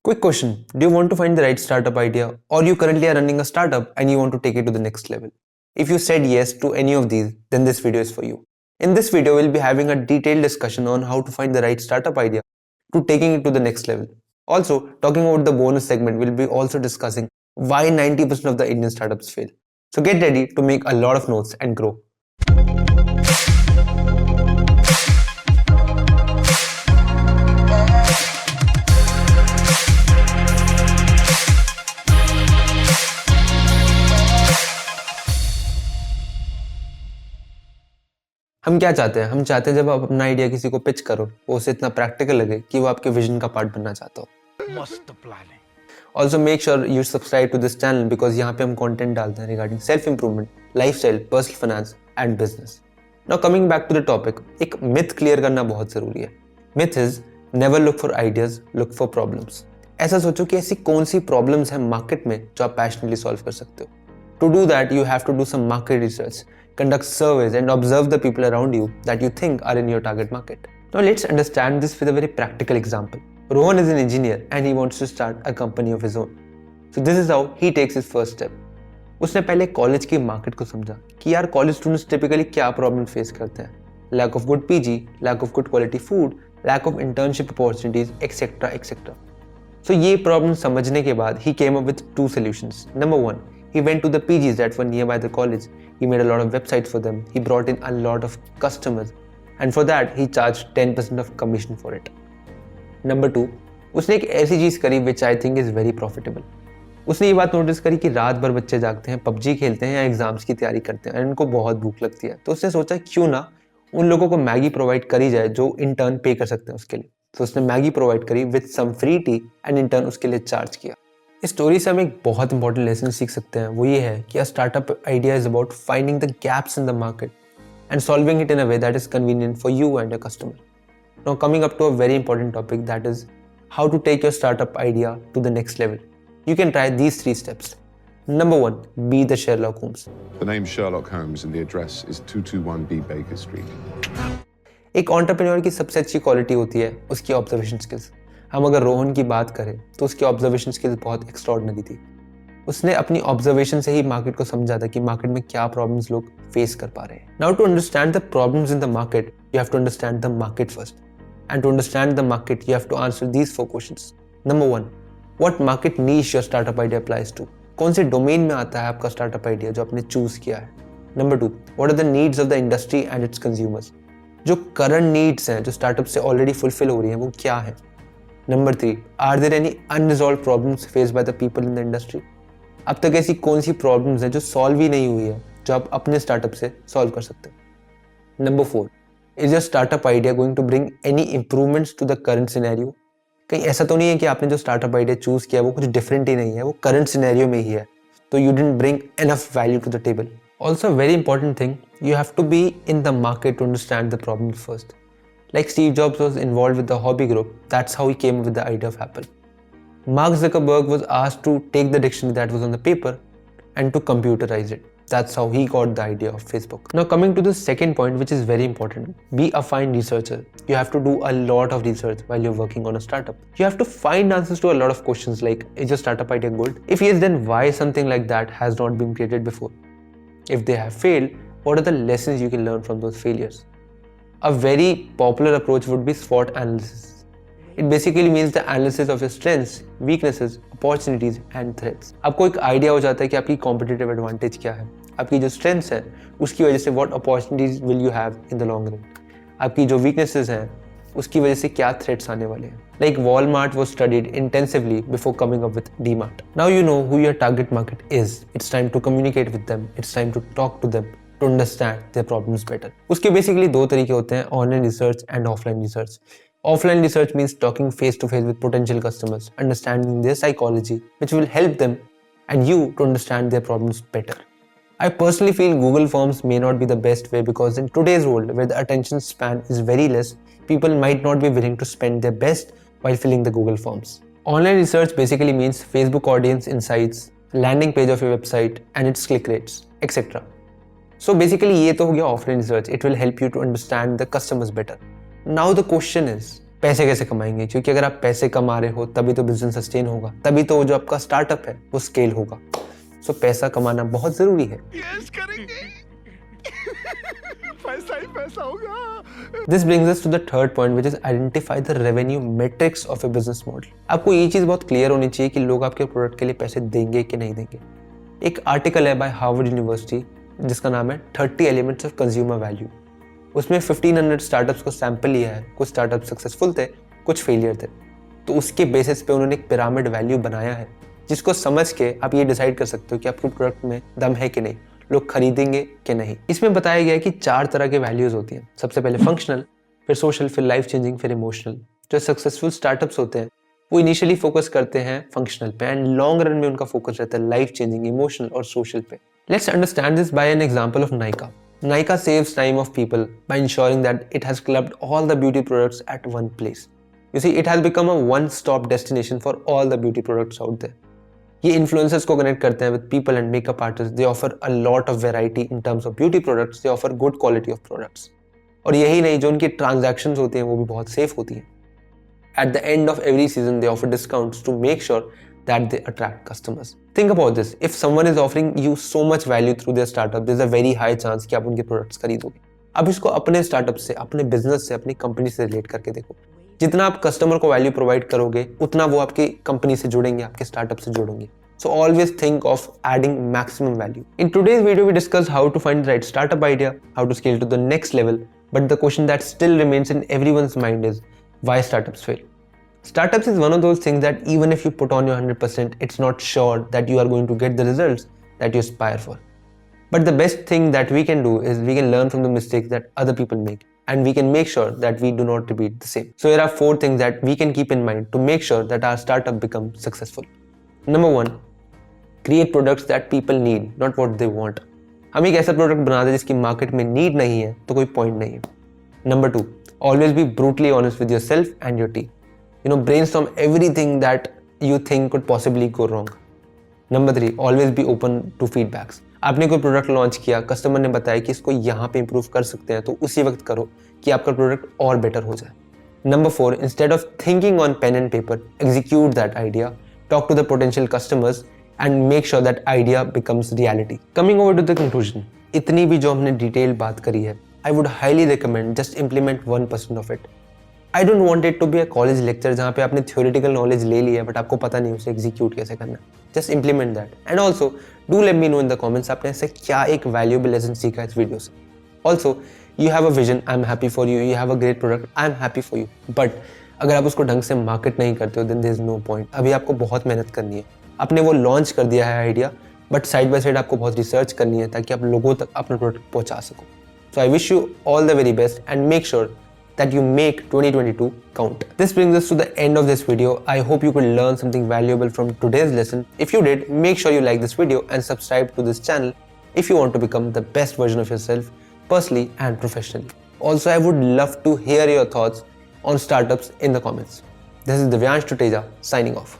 Quick question. Do you want to find the right startup idea, or you currently are running a startup and you want to take it to the next level? If you said yes to any of these, then this video is for you. In this video, we'll be having a detailed discussion on how to find the right startup idea to taking it to the next level. Also, talking about the bonus segment, we'll be also discussing why 90% of the Indian startups fail. So get ready to make a lot of notes and grow. हम क्या चाहते हैं? हम चाहते हैं जब आप अपना आइडिया किसी को पिच करो, वो उसे इतना प्रैक्टिकल लगे कि वो आपके विजन का पार्ट बनना चाहता हो। मस्त प्लान है। Also make sure you subscribe to this channel because यहाँ पे हम content डालते हैं regarding self improvement, lifestyle, personal finance and business. Now coming back to the topic, एक myth clear करना बहुत ज़रूरी है. Myth is never look for ideas, look for problems. ऐसा सोचो कि ऐसी कौन सी problems हैं market में जो आप passionately solve कर सकते हो. To do that, you have to do some market research, conduct surveys and observe the people around you that you think are in your target market. Now let's understand this with a very practical example. Rohan is an engineer and he wants to start a company of his own. So this is how he takes his first step. उसने पहले college की market को समझा कि यार college students typically क्या problem face करते हैं. Lack of good PG, lack of good quality food, lack of internship opportunities etcetera etcetera. So ये प्रॉब्लम समझने के बाद ही came up with two solutions. Number one, he went to the PGs that were nearby the college. He made a lot of websites for them. He brought in a lot of customers. And for that, he charged 10% of commission for it. Number two, उसने एक ऐसी चीज़ करी which I think is very profitable. उसने ये बात notice करी कि रात भर बच्चे जागते हैं, पबजी खेलते हैं या एग्जाम्स की तैयारी करते हैं और इनको बहुत भूख लगती है. तो उसने सोचा क्यों ना उन लोगों को मैगी प्रोवाइड करी जाए जो इन टर्न पे कर सकते हैं उसके लिए. तो उसने मैगी प्रोवाइड करी with some free tea and in turn उसके लिए चार्ज किया. इस स्टोरी से हम एक बहुत इंपॉर्टेंट लेसन सीख सकते हैं. वो ये है कि startup idea is about finding the gaps in the market and solving it in a way that is convenient for you and your customer. Now coming up to a very important topic, that is how to take your startup idea to the next level. You can try these 3 steps. Number 1, be the Sherlock Holmes. The name Sherlock Holmes and the address is 221B Baker Street. एक entrepreneur की सबसे अच्छी quality होती है उसकी observation skills. हम अगर रोहन की बात करें तो उसकी ऑब्जर्वेशन स्किल्स बहुत एक्स्ट्राऑर्डिनरी थी. उसने अपनी ऑब्जर्वेशन से ही मार्केट को समझा था कि मार्केट में क्या प्रॉब्लम्स लोग फेस कर पा रहे हैं. Now to understand the problems in the market, you have to understand the market first. And to understand the market, you have to answer these 4 questions. Number 1, what market niche your startup idea applies to? कौन से domain में आता है आपका startup idea जो आपने choose किया है. Number 2, what are the needs of the industry and its consumers? जो करंट नीड्स हैं जो स्टार्टअप से ऑलरेडी फुलफिल हो रही हैं वो क्या है. Number 3, are there any unresolved problems faced by the people in the industry? अब तक ऐसी कौन सी प्रॉब्लम्स हैं जो सॉल्व ही नहीं हुई है जो आप अपने स्टार्टअप से सॉल्व कर सकते हैं. Number 4, is your startup idea going to bring any improvements to the current scenario? कहीं ऐसा तो नहीं है कि आपने जो स्टार्टअप आइडिया चूज किया वो कुछ डिफरेंट ही नहीं है, वो करंट सिनेरियो में ही है, तो you didn't bring enough value to the table. Also, very important thing, you have to be in the market to understand the problem first. Like Steve Jobs was involved with the hobby group, that's how he came up with the idea of Apple. Mark Zuckerberg was asked to take the dictionary that was on the paper and to computerize it. That's how he got the idea of Facebook. Now coming to the second point, which is very important, be a fine researcher. You have to do a lot of research while you're working on a startup. You have to find answers to a lot of questions like, is your startup idea good? If yes, then why something like that has not been created before? If they have failed, what are the lessons you can learn from those failures? A very popular approach would be SWOT analysis. It basically means the analysis of your strengths, weaknesses, opportunities and threats. आपको एक idea हो जाता है कि आपकी competitive advantage क्या है, आपकी जो स्ट्रेंथ्स हैं उसकी वजह से what opportunities will you have in the long run, आपकी जो weaknesses हैं उसकी वजह से क्या threats आने वाले हैं. Like Walmart was studied intensively before coming up with DMart. Now you know who your target market is. It's time to communicate with them. It's time to talk to them to understand their problems better. उसके basically 2 तरीके होते हैं, online research and offline research. Offline research means talking face to face with potential customers, understanding their psychology, which will help them and you to understand their problems better. I personally feel Google Forms may not be the best way because in today's world where the attention span is very less, people might not be willing to spend their best while filling the Google Forms. Online research basically means Facebook audience insights, landing page of your website and its click rates, etc. So basically ये तो हो गया offline research. It will help you to understand the customers better. Now the question is, पैसे कैसे कमाएंगे, क्योंकि अगर आप पैसे कमा रहे हो तभी तो बिजनेस सस्टेन होगा, तभी तो जो आपका स्टार्टअप है वो स्केल होगा। सो पैसा कमाना बहुत जरूरी है। यस करेंगे। पैसा ही पैसा होगा। This brings us to the third point, which is identify the revenue metrics of a business model. आपको ये चीज़ बहुत क्लियर होनी चाहिए कि लोग आपके प्रोडक्ट के लिए पैसे देंगे कि नहीं देंगे। एक आर्टिकल है बाय हार्वर्ड यूनिवर्सिटी जिसका नाम है 30 एलिमेंट्स ऑफ कंज्यूमर वैल्यू। उसमें 1500 स्टार्टअप्स को सैंपल लिया है। कुछ स्टार्टअप सक्सेसफुल थे, कुछ फेलियर थे। तो उसके बेसिस पे उन्होंने एक पिरामिड वैल्यू बनाया है, जिसको समझ के आप ये डिसाइड कर सकते हो कि आपके प्रोडक्ट में दम है कि नहीं, लोग खरीदेंगे कि नहीं। इसमें बताया गया है कि 4 तरह के वैल्यूज होती हैं। सबसे पहले फंक्शनल, फिर सोशल, फिर लाइफ चेंजिंग, फिर इमोशनल। जो सक्सेसफुल स्टार्टअप्स होते हैं वो इनिशियली फोकस करते हैं फंक्शनल पे एंड लॉन्ग रन में उनका फोकस रहता है लाइफ चेंजिंग, इमोशनल और सोशल पे। Let's understand this by an example of Nykaa. Nykaa saves time of people by ensuring that it has clubbed all the beauty products at one place. You see, it has become a one-stop destination for all the beauty products out there. ये influencers को connect करते हैं with people and makeup artists. They offer a lot of variety in terms of beauty products. They offer good quality of products. और यही नहीं, जो उनकी transactions होते हैं वो भी बहुत safe होती हैं. At the end of every season, they offer discounts to make sure that they attract customers. Think about this. If someone is offering you so much value through their startup, there's a very high chance कि आप उनके products खरीदोगे। अब इसको अपने startup से, अपने business से, अपनी company से relate करके देखो। जितना आप customer को value provide करोगे, उतना वो आपकी company से जुड़ेंगे, आपके startup से जुड़ेंगे। So always think of adding maximum value. In today's video, we discussed how to find the right startup idea, how to scale to the next level, but the question that still remains in everyone's mind is why startups fail. Startups is one of those things that even if you put on your 100%, it's not sure that you are going to get the results that you aspire for. But the best thing that we can do is we can learn from the mistakes that other people make, and we can make sure that we do not repeat the same. So here are 4 things that we can keep in mind to make sure that our startup becomes successful. Number 1, create products that people need, not what they want. हम एक ऐसा product बना दें जिसकी market में need नहीं है तो कोई पॉइंट नहीं है। Number 2, always be brutally honest with yourself and your team. Brainstorm everything that you think could possibly go wrong. Number 3, always be open to feedbacks. आपने कोई प्रोडक्ट लॉन्च किया, कस्टमर ने बताया कि इसको यहाँ पे इंप्रूव कर सकते हैं, तो उसी वक्त करो कि आपका प्रोडक्ट और बेटर हो जाए। Number 4, instead of thinking on pen and paper, execute that idea, talk to the potential customers and make sure that idea becomes reality. Coming over to the conclusion, इतनी भी जो हमने डिटेल बात करी है, I would highly recommend just implement 1% of it. I don't want it to be a college lecture जहाँ पे आपने theoretical knowledge ले लिया बट आपको पता नहीं उसे execute कैसे करना। Just implement that. And also, do let me know in the comments आपने ऐसे क्या एक valuable lesson सीखा इस वीडियो से। Also, you have a vision, I'm happy for you. You have a great product, I'm happy for you. But अगर आप उसको ढंग से market नहीं करते हो, then there is no point. अभी आपको बहुत मेहनत करनी है। आपने वो launch कर दिया है idea, but side by side आपको बहुत रिसर्च करनी है ताकि आप लोगों तक अपना प्रोडक्ट पहुंचा सको। So I wish you all the very best and make sure that you make 2022 count. This brings us to the end of this video. I hope you could learn something valuable from today's lesson. If you did, make sure you like this video and subscribe to this channel if you want to become the best version of yourself, personally and professionally. Also, I would love to hear your thoughts on startups in the comments. This is Divyansh Tuteja signing off.